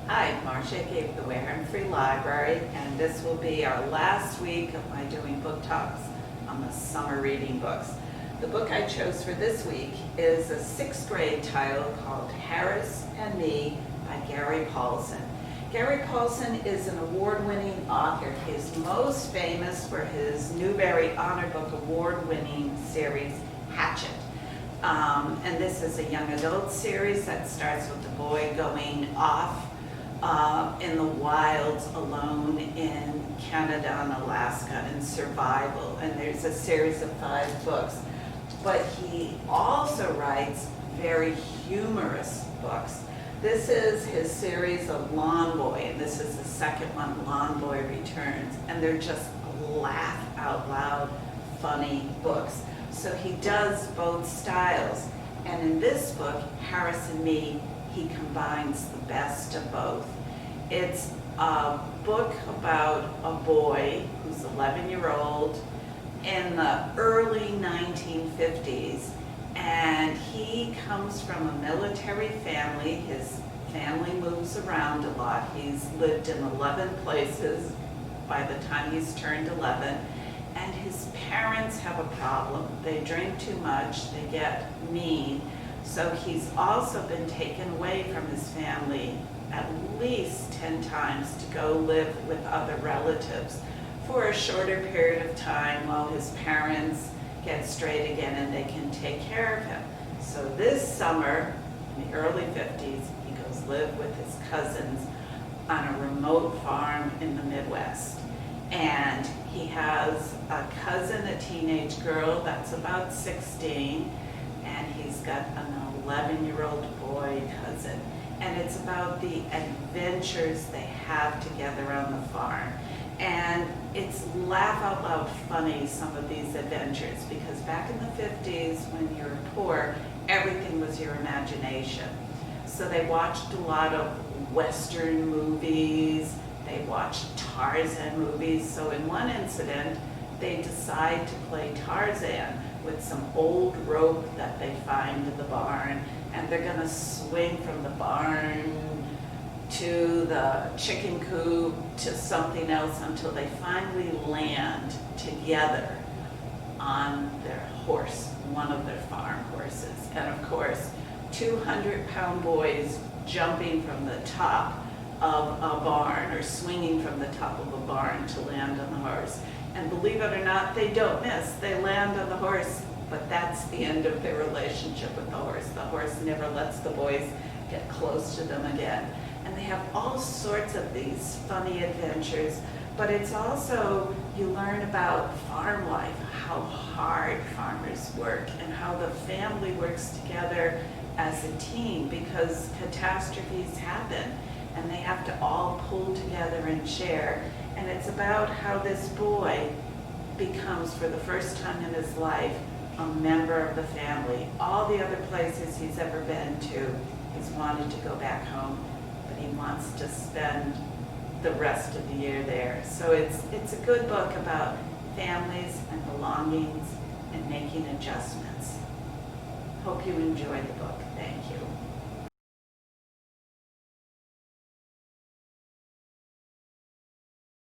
Hi, Marcia gave the Wareham Free Library, and this will be our last week of my doing book talks on the summer reading books. The book I chose for this week is a 6th grade title called Harris and Me by Gary Paulsen. Gary Paulsen is an award-winning author. He is most famous for his Newbery Honor Book award-winning series, Hatchet. And this is a young adult series that starts with the boy going off in the wilds alone in Canada and Alaska in survival. And there's a series of 5 books. But he also writes very humorous books. This is his series of Lawn Boy, and this is the second one, Lawn Boy Returns. And they're just laugh out loud funny books. So he does both styles. And in this book, Harris and Me, he combines the best of both. It's a book about a boy who's 11-year-old in the early 1950s, and he comes from a military family. His family moves around a lot. He's lived in 11 places by the time he's turned 11. And his parents have a problem. They drink too much, they get mean. So he's also been taken away from his family at least 10 times to go live with other relatives for a shorter period of time while his parents get straight again and they can take care of him. So this summer, in the early 50s, he goes live with his cousins on a remote farm in the Midwest. And he has a cousin, a teenage girl that's about 16, and he's got an 11-year-old boy cousin. And it's about the adventures they have together on the farm. And it's laugh out loud funny, some of these adventures, because back in the 50s, when you're poor, everything was your imagination. So they watched a lot of Western movies. They watched Tarzan movies. So in one incident, they decide to play Tarzan with some old rope that they find in the barn, and they're gonna swing from the barn to the chicken coop to something else until they finally land together on their horse, one of their farm horses. And of course, 200-pound boys jumping from the top of a barn or swinging from the top of a barn to land on the horse. And believe it or not, they don't miss. They land on the horse, but that's the end of their relationship with the horse. The horse never lets the boys get close to them again. And they have all sorts of these funny adventures, but it's also, you learn about farm life, how hard farmers work and how the family works together as a team because catastrophes happen and they have to all pull together and share. And it's about how this boy becomes, for the first time in his life, a member of the family. All the other places he's ever been to, he's wanted to go back home, but he wants to spend the rest of the year there. So it's a good book about families and belongings and making adjustments. Hope you enjoy the book. Thank you.